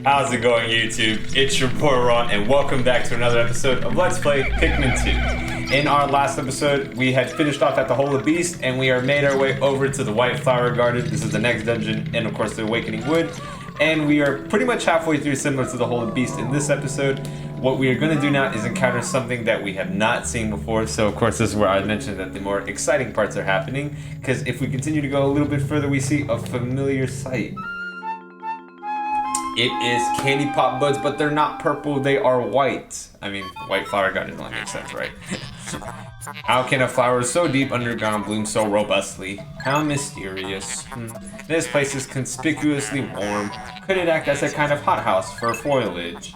How's it going, YouTube? It's your boy Ron, and welcome back to another episode of Let's Play Pikmin 2. In our last episode, we had finished off at the Hole of Beast, and we are made our way over to the White Flower Garden. This is the next dungeon, and of course the Awakening Wood. And we are pretty much halfway through, similar to the Hole of Beast in this episode. What we are going to do now is encounter something that we have not seen before. So of course this is where I mentioned that the more exciting parts are happening, because if we continue to go a little bit further, we see a familiar sight. It is candy pop buds, but they're not purple, they are white. I mean, White Flower Garden only makes sense, right? How can a flower so deep underground bloom so robustly? How mysterious. This place is conspicuously warm. Could it act as a kind of hothouse for foliage?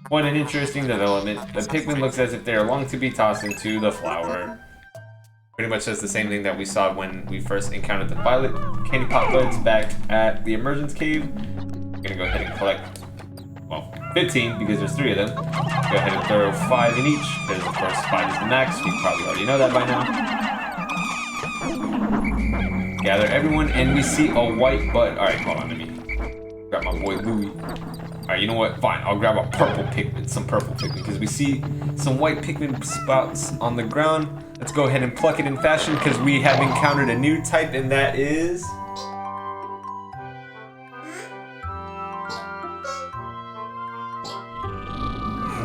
What an interesting development. The Pikmin looks as if they are long to be tossed into the flower. Pretty much says the same thing that we saw when we first encountered the violet candy pop buds back at the Emergence Cave. I'm gonna go ahead and collect, well, 15 because there's 3 of them. Go ahead and throw 5 in each, because of course 5 is the max. You probably already know that by now. Gather everyone, and we see a white bud. Alright, hold on, let me grab my boy Louie. Alright, you know what? Fine, I'll grab a purple Pikmin, some purple Pikmin, because we see some white Pikmin spouts on the ground. Let's go ahead and pluck it in fashion, because we have encountered a new type, and that is...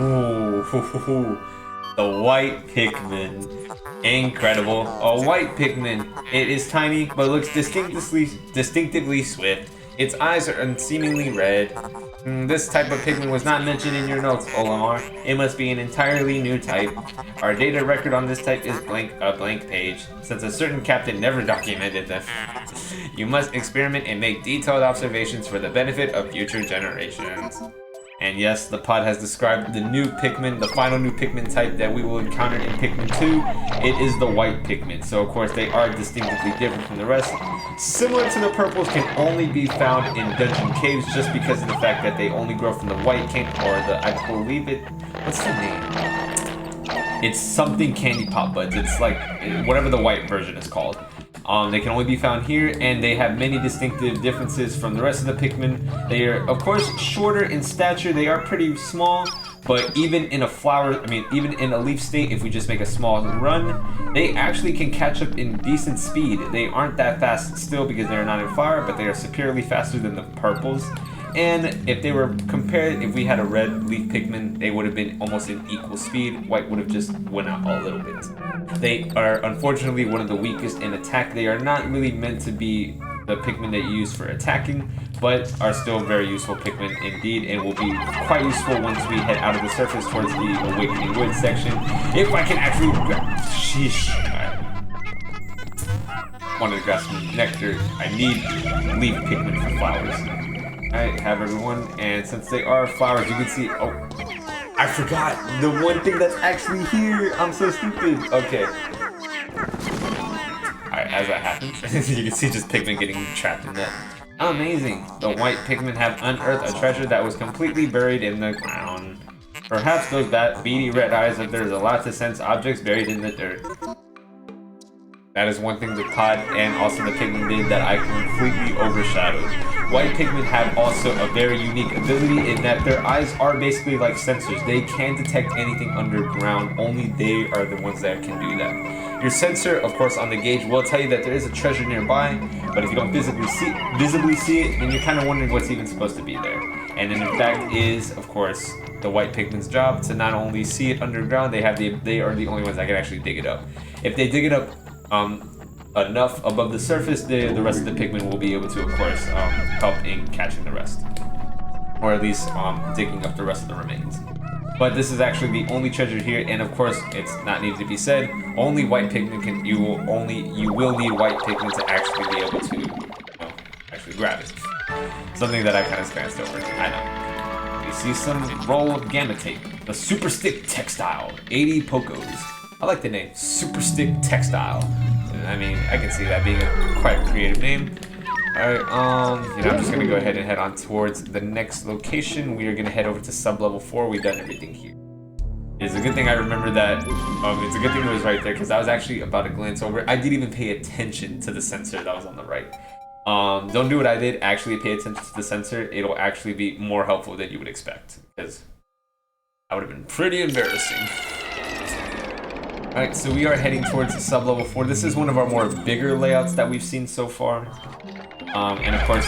Ooh, the White Pikmin. Incredible. A White Pikmin. It is tiny, but looks distinctively swift. Its eyes are seemingly red. This type of Pikmin was not mentioned in your notes, Olimar. It must be an entirely new type. Our data record on this type is a blank page, since a certain captain never documented them. You must experiment and make detailed observations for the benefit of future generations. And yes, the pod has described the new Pikmin, the final new Pikmin type that we will encounter in Pikmin 2. It is the White Pikmin. So of course they are distinctively different from the rest. Similar to the purples, can only be found in dungeon caves just because of the fact that they only grow from the white I believe it, what's the name? It's something candy pop buds. It's like, whatever the white version is called. They can only be found here, and they have many distinctive differences from the rest of the Pikmin. They are, of course, shorter in stature. They are pretty small, but even in a even in a leaf state, if we just make a small run, they actually can catch up in decent speed. They aren't that fast still because they're not in flower, but they are superiorly faster than the purples. And if they were compared, if we had a red leaf Pikmin, they would have been almost in equal speed. White would have just went out a little bit. They are unfortunately one of the weakest in attack. They are not really meant to be the Pikmin that you use for attacking, but are still very useful Pikmin indeed, and will be quite useful once we head out of the surface towards the Awakening Wood section. If I can actually grab... Sheesh. Alright. Wanted to grab some nectar. I need leaf Pikmin for flowers. Alright, have everyone, and since they are flowers, you can see, oh, I forgot the one thing that's actually here. I'm so stupid. Okay. Alright, as that happens, you can see just Pikmin getting trapped in that. Amazing. The White Pikmin have unearthed a treasure that was completely buried in the ground. Perhaps those beady red eyes, if there's a lot to sense objects buried in the dirt. That is one thing the pod and also the Pikmin did that I completely overshadowed. White Pikmin have also a very unique ability in that their eyes are basically like sensors. They can detect anything underground. Only they are the ones that can do that. Your sensor, of course, on the gauge will tell you that there is a treasure nearby, but if you don't visibly see it, then you're kind of wondering what's even supposed to be there. And in fact is, of course, the White Pikmin's job to not only see it underground, they are the only ones that can actually dig it up. If they dig it up enough above the surface, the rest of the Pikmin will be able to, of course, help in catching the rest, or at least digging up the rest of the remains. But this is actually the only treasure here, and of course, it's not needed to be said. Only White Pikmin can. You will need White Pikmin to actually be able to, actually grab it. Something that I kind of glanced over. I know. You see some roll of gamma tape, the Super Stick Textile, 80 Pokos. I like the name, Super Stick Textile. I mean, I can see that being a quite creative name. Alright, I'm just gonna go ahead and head on towards the next location. We are gonna head over to sub-level 4. We've done everything here. It's a good thing I remember that, it's a good thing it was right there, because I was actually about to glance over it. I didn't even pay attention to the sensor that was on the right. Don't do what I did. Actually pay attention to the sensor. It'll actually be more helpful than you would expect, because that would have been pretty embarrassing. Alright, so we are heading towards sub-level 4. This is one of our more bigger layouts that we've seen so far. And of course,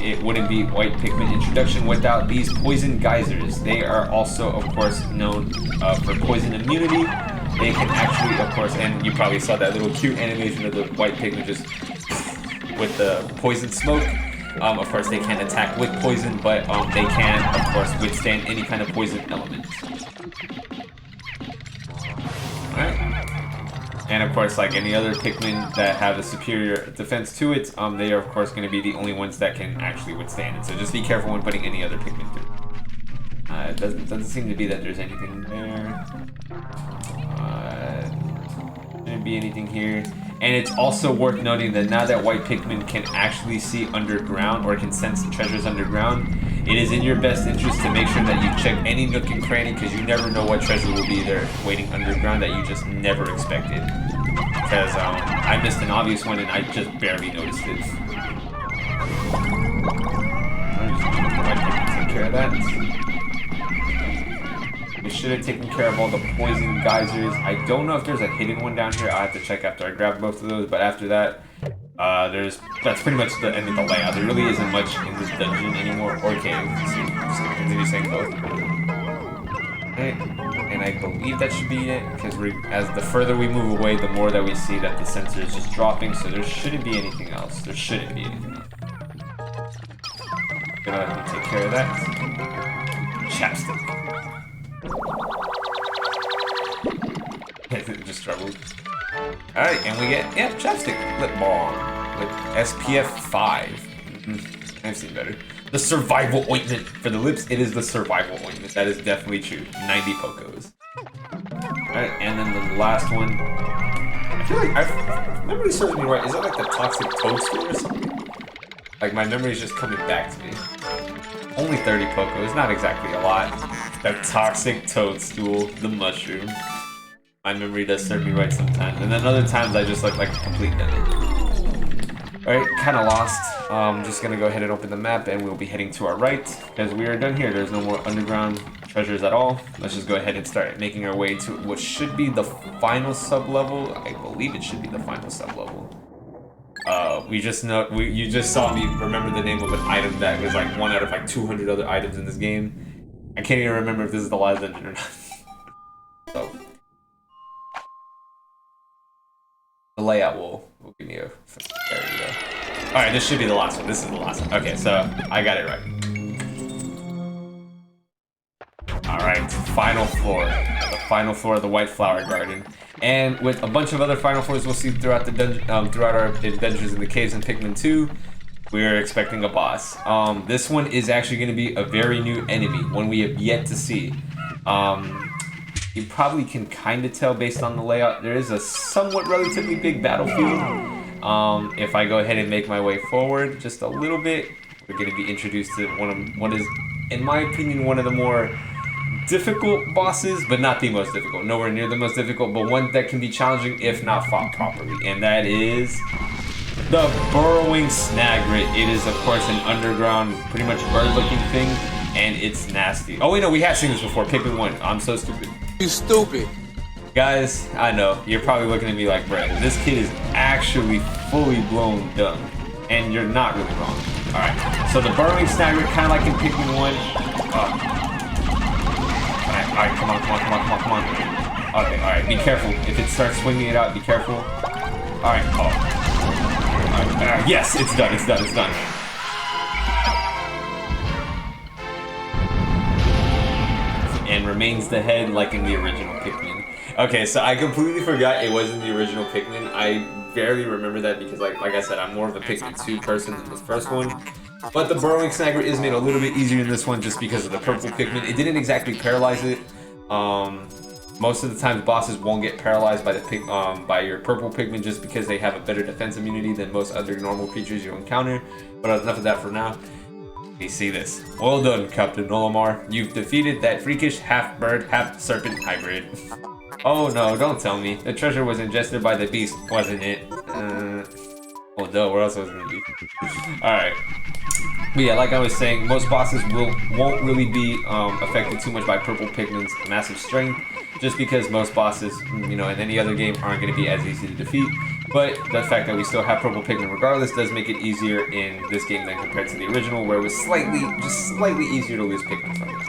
it wouldn't be White Pikmin introduction without these poison geysers. They are also, of course, known for poison immunity. They can actually, of course, and you probably saw that little cute animation of the White Pikmin just with the poison smoke. Of course, they can't attack with poison, but they can, of course, withstand any kind of poison element. Alright. And of course, like any other Pikmin that have a superior defense to it, they are of course going to be the only ones that can actually withstand it. So just be careful when putting any other Pikmin through. It doesn't seem to be that there's anything there. Shouldn't be anything here. And it's also worth noting that now that White Pikmin can actually see underground or can sense treasures underground, it is in your best interest to make sure that you check any nook and cranny, because you never know what treasure will be there waiting underground that you just never expected. Because I missed an obvious one and I just barely noticed it. I'm just gonna let White Pikmin take care of that. We should have taken care of all the poison geysers. I don't know if there's a hidden one down here. I'll have to check after I grab both of those, but after that, that's pretty much the end of the layout. There really isn't much in this dungeon anymore. Okay, so I'm just gonna continue saying both. Alright, and I believe that should be it, because as the further we move away, the more that we see that the sensor is just dropping, so there shouldn't be anything else. There shouldn't be anything else. Gonna take care of that. Chapstick. Just struggled. Alright, and we get, chapstick, lip balm with SPF 5. I've seen better. The survival ointment for the lips. It is the survival ointment. That is definitely true. 90 Pokos. Alright, and then the last one. I feel like, if memory serves me right, is that like the toxic toadstool or something? Like my memory is just coming back to me. Only 30 Pokos, not exactly a lot. The toxic toadstool, the mushroom. My memory does serve me right sometimes, and then other times I just look like a complete dummy. Alright, kinda lost. Just gonna go ahead and open the map, and we'll be heading to our right, because we are done here. There's no more underground treasures at all. Let's just go ahead and start making our way to what should be the final sub-level. I believe it should be the final sub-level. You just saw me remember the name of an item that was like one out of like 200 other items in this game. I can't even remember if this is the last dungeon or not. So the layout will give me a... There we go. Alright, this should be the last one. This is the last one. Okay, so I got it right. Alright, final floor. The final floor of the White Flower Garden. And with a bunch of other final floors we'll see throughout the dungeon, throughout our adventures in the caves in Pikmin 2, we are expecting a boss. This one is actually going to be a very new enemy, one we have yet to see. You probably can kind of tell based on the layout. There is a somewhat relatively big battlefield. If I go ahead and make my way forward just a little bit, we're going to be introduced to what is, in my opinion, one of the more difficult bosses, but not the most difficult. Nowhere near the most difficult, but one that can be challenging if not fought properly. And that is the Burrowing Snagger. It is, of course, an underground, pretty much bird-looking thing, and it's nasty. Oh, wait, no, we have seen this before. Pikmin 1. I'm so stupid. You stupid. Guys, I know, you're probably looking at me like, Brett, this kid is actually fully blown dumb. And you're not really wrong. Alright, so the Burrowing Snagger, kind of like in Pikmin 1. Alright, come on. Okay, alright, be careful. If it starts swinging it out, be careful. Alright, yes, it's done. And remains the head like in the original Pikmin. Okay, so I completely forgot it was in the original Pikmin. I barely remember that because, like I said, I'm more of a Pikmin 2 person than this first one. But the Burrowing Snagger is made a little bit easier in this one just because of the purple Pikmin. It didn't exactly paralyze it. Most of the time, bosses won't get paralyzed by by your purple Pikmin just because they have a better defense immunity than most other normal creatures you'll encounter. But enough of that for now. We see this. Well done, Captain Olimar. You've defeated that freakish half-bird, half-serpent hybrid. Oh no, don't tell me. The treasure was ingested by the beast, wasn't it? Oh Well, duh, where else was it gonna be? Alright. But yeah, like I was saying, most bosses won't really be affected too much by purple Pikmin's massive strength, just because most bosses, you know, in any other game aren't going to be as easy to defeat. But the fact that we still have purple Pikmin regardless does make it easier in this game than compared to the original, where it was just slightly easier to lose Pikmin from it.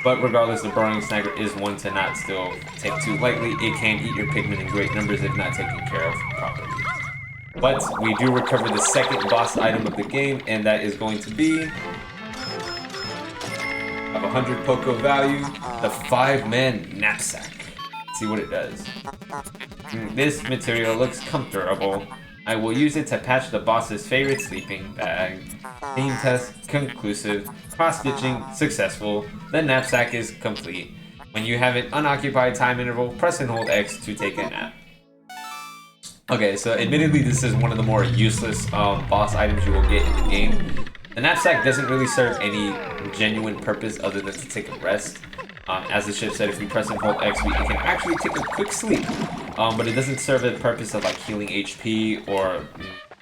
But regardless, the Burrowing Snagger is one to not still take too lightly. It can eat your Pikmin in great numbers if not taken care of properly. But we do recover the second boss item of the game, and that is going to be of 100 Poco value, the 5-man knapsack. Let's see what it does. This material looks comfortable. I will use it to patch the boss's favorite sleeping bag. Theme test conclusive. Cross-stitching successful. The knapsack is complete. When you have an unoccupied time interval, press and hold X to take a nap. Okay, so admittedly this is one of the more useless boss items you will get in the game. The knapsack doesn't really serve any genuine purpose other than to take a rest. As the ship said, if we press and hold X, we can actually take a quick sleep. But it doesn't serve the purpose of like healing HP or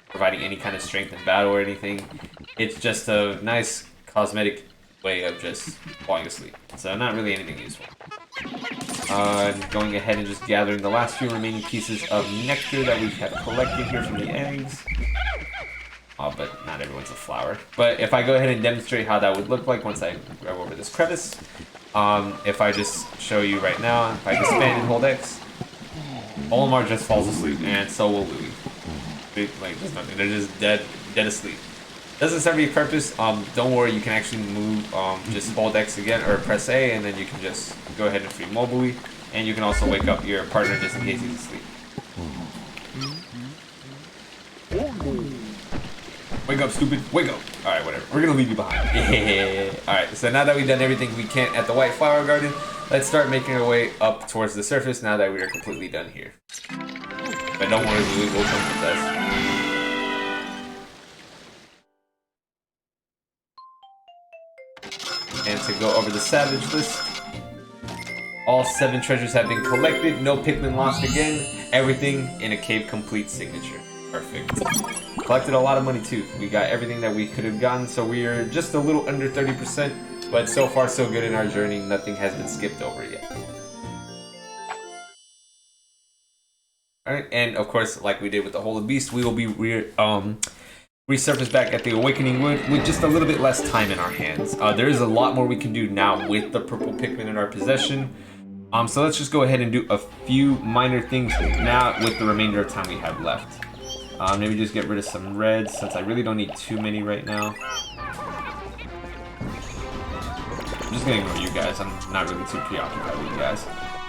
providing any kind of strength in battle or anything. It's just a nice cosmetic way of just falling asleep. So not really anything useful. Going ahead and just gathering the last few remaining pieces of nectar that we have collected here from the eggs. Oh, but not everyone's a flower. But if I go ahead and demonstrate how that would look like once I grab over this crevice, if I just show you right now, if I expand and hold X, Olimar just falls asleep, and so will Louie. Like, there's nothing. They're just dead asleep. Doesn't serve any purpose. Don't worry, you can actually move, just hold X again, or press A, and then you can just go ahead and free Louie, and you can also wake up your partner just in case he's asleep. Wake up, stupid. Wake up. Alright, whatever. We're gonna leave you behind. Yeah. Alright, so now that we've done everything we can at the White Flower Garden, let's start making our way up towards the surface now that we are completely done here. But don't worry, Louie will come with us. And to go over the Savage list, all 7 treasures have been collected, no Pikmin lost again, everything in a cave complete signature. Perfect. Collected a lot of money too. We got everything that we could have gotten, so we are just a little under 30%, but so far so good in our journey, nothing has been skipped over yet. Alright, and of course, like we did with the Hole of Beast, we will be resurface back at the Awakening Wood with just a little bit less time in our hands. There is a lot more we can do now with the purple Pikmin in our possession. So let's just go ahead and do a few minor things now with the remainder of time we have left. Maybe just get rid of some reds since I really don't need too many right now. I'm just gonna ignore you guys. I'm not really too preoccupied with you guys.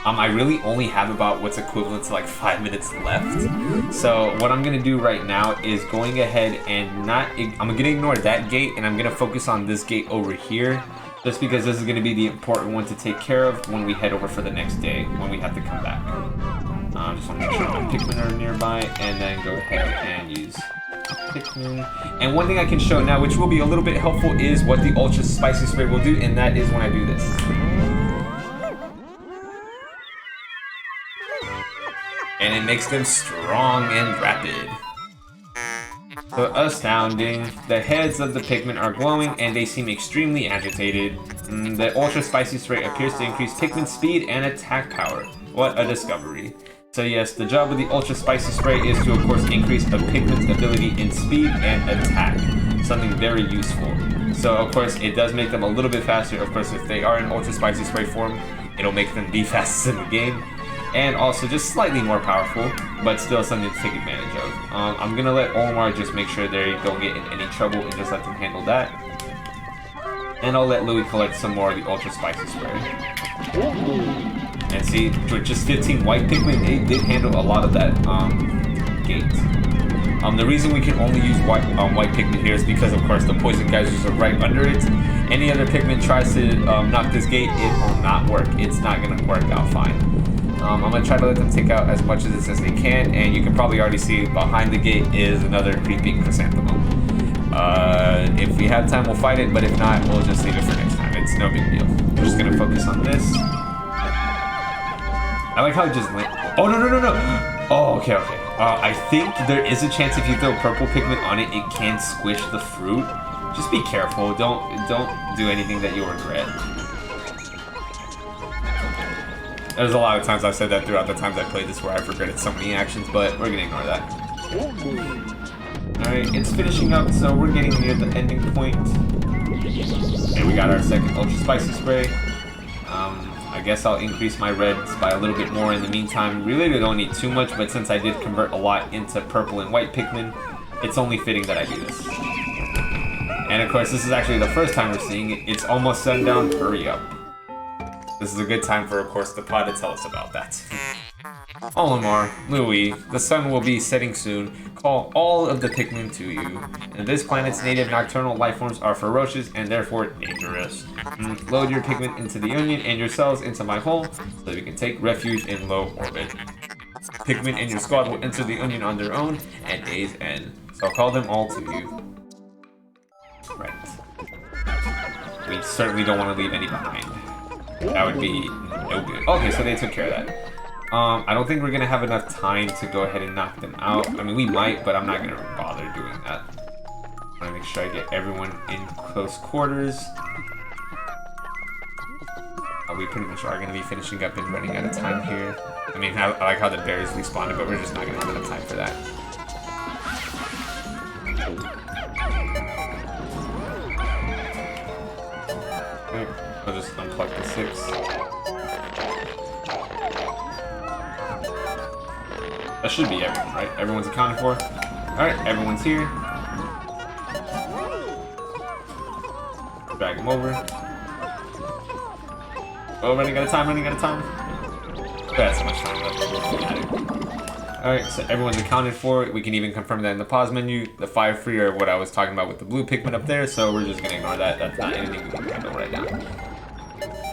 I really only have about what's equivalent to like 5 minutes left. So what I'm gonna do right now is going ahead and I'm gonna ignore that gate and I'm gonna focus on this gate over here, just because this is gonna be the important one to take care of when we head over for the next day, when we have to come back. Just wanna make sure my Pikmin are nearby and then go ahead and use Pikmin. And one thing I can show now, which will be a little bit helpful, is what the Ultra Spicy Spray will do, and that is when I do this. And it makes them strong and rapid. So astounding. The heads of the Pikmin are glowing and they seem extremely agitated. The Ultra Spicy Spray appears to increase Pikmin's speed and attack power. What a discovery. So yes, the job of the Ultra Spicy Spray is to of course increase a Pikmin's ability in speed and attack. Something very useful. So of course it does make them a little bit faster. Of course if they are in Ultra Spicy Spray form, it'll make them the fastest in the game. And also just slightly more powerful, but still something to take advantage of. I'm gonna let Olimar just make sure they don't get in any trouble and just let them handle that. And I'll let Louie collect some more of the Ultra Spicy Spray. And see, with just 15 White Pikmin, they did handle a lot of that gate. The reason we can only use White Pikmin here is because of course the poison geysers are right under it. Any other Pikmin tries to knock this gate, it will not work. It's not gonna work out fine. I'm gonna try to let them take out as much of this as they can, and you can probably already see behind the gate is another creeping Chrysanthemum. If we have time, we'll fight it, but if not, we'll just leave it for next time. It's no big deal. We're just gonna focus on this. I like how it just went. Oh, no. Oh, okay. I think there is a chance if you throw purple Pikmin on it, it can squish the fruit. Just be careful. Don't do anything that you'll regret. There's a lot of times I've said that throughout the times I played this where I've regretted so many actions, but we're gonna ignore that. Alright, it's finishing up, so we're getting near the ending point. And we got our second Ultra Spicy Spray. I guess I'll increase my reds by a little bit more in the meantime. Really, we don't need too much, but since I did convert a lot into purple and white Pikmin, it's only fitting that I do this. And of course, this is actually the first time we're seeing it. It's almost sundown, hurry up. This is a good time for, of course, the pod to tell us about that. Olimar, Louis, the sun will be setting soon. Call all of the Pikmin to you. And this planet's native nocturnal lifeforms are ferocious and therefore dangerous. Load your Pikmin into the Onion and your cells into my hole so that we can take refuge in low orbit. Pikmin in your squad will enter the Onion on their own at day's end. So I'll call them all to you. Right. We certainly don't want to leave any behind. That would be no good. Okay, so they took care of that. I don't think we're gonna have enough time to go ahead and knock them out. I mean, we might, but I'm not gonna bother doing that. I wanna make sure I get everyone in close quarters. We pretty much are gonna be finishing up and running out of time here. I mean, I like how the berries respawned, but we're just not gonna have enough time for that. Okay, I'll just unplug the 6. That should be everyone, right? Everyone's accounted for. Alright, everyone's here. Drag them over. Oh, running out of time. That's so much time left. Alright, so everyone's accounted for. We can even confirm that in the pause menu. The 5 free are what I was talking about with the blue Pikmin up there, so we're just gonna ignore that. That's not anything we can handle right now.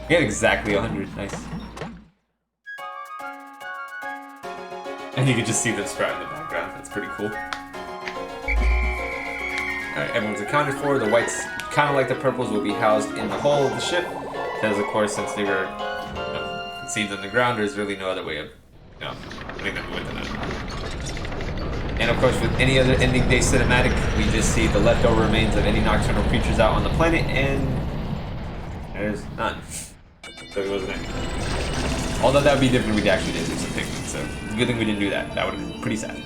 We had exactly 100. Nice. And you can just see them sprout in the background. That's pretty cool. Alright, everyone's accounted for. The whites, kind of like the purples, will be housed in the hull of the ship. Because, of course, since they were conceived on the ground, there's really no other way of putting them within it. And, of course, with any other ending day cinematic, we just see the leftover remains of any nocturnal creatures out on the planet, and there's none. So it wasn't anything. Although that would be different if we actually did do some Pikmin, so good thing we didn't do that. That would have been pretty sad.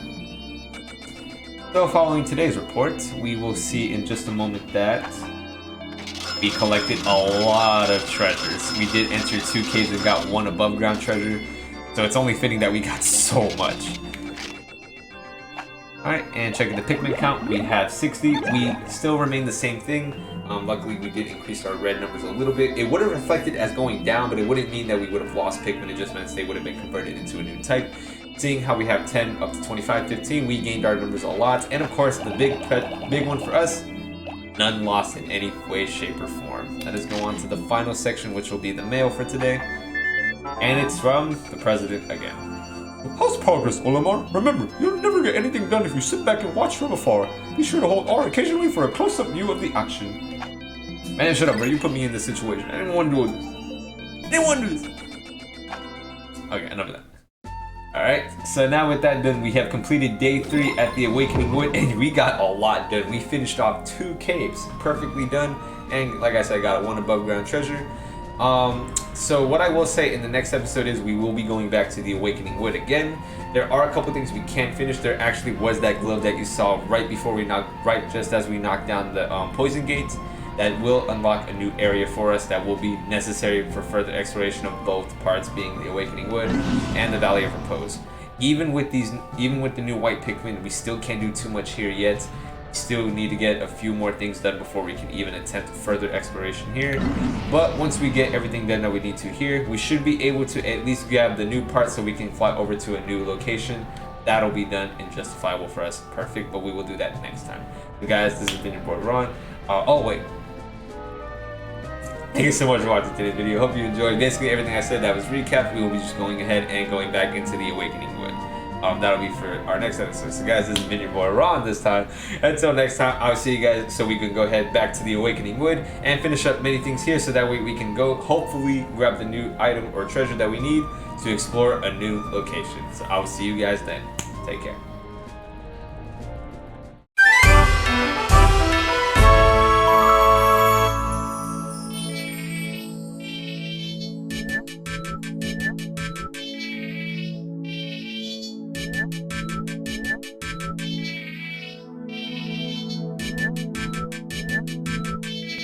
So following today's report, we will see in just a moment that we collected a lot of treasures. We did enter 2 caves and got 1 above ground treasure, so it's only fitting that we got so much. Alright, and checking the Pikmin count, we have 60. We still remain the same thing. Luckily, we did increase our red numbers a little bit. It would have reflected as going down, but it wouldn't mean that we would have lost Pikmin. It just meant they would have been converted into a new type. Seeing how we have 10 up to 25, 15, we gained our numbers a lot. And of course, the big one for us, none lost in any way, shape, or form. Let us go on to the final section, which will be the mail for today. And it's from the president again. How's progress, Olimar? Remember, you'll never get anything done if you sit back and watch from afar. Be sure to hold R occasionally for a close-up view of the action. Man, shut up, bro. You put me in this situation. I didn't want to do this. I didn't want to do this. Okay, enough of that. Alright, so now with that done, we have completed day 3 at the Awakening Wood, and we got a lot done. We finished off 2 caves, perfectly done, and like I said, I got 1 above ground treasure. So what I will say in the next episode is we will be going back to the Awakening Wood again. There are a couple things we can't finish. There actually was that glove that you saw right before we just as we knocked down the poison gates. That will unlock a new area for us that will be necessary for further exploration of both parts, being the Awakening Wood and the Valley of Repose. Even with the new white Pikmin, we still can't do too much here yet. We still need to get a few more things done before we can even attempt further exploration here. But once we get everything done that we need to here, we should be able to at least grab the new part so we can fly over to a new location. That'll be done and justifiable for us. Perfect, but we will do that next time. So guys, this has been your boy Ron. Oh wait. Thank you so much for watching today's video. Hope you enjoyed basically everything I said. That was recap. We will be just going ahead and going back into the Awakening Wood. that'll be for our next episode. So guys, this has been your boy Ron this time. Until next time, I'll see you guys so we can go head back to the Awakening Wood and finish up many things here so that way we can go hopefully grab the new item or treasure that we need to explore a new location. So I will see you guys then. Take care.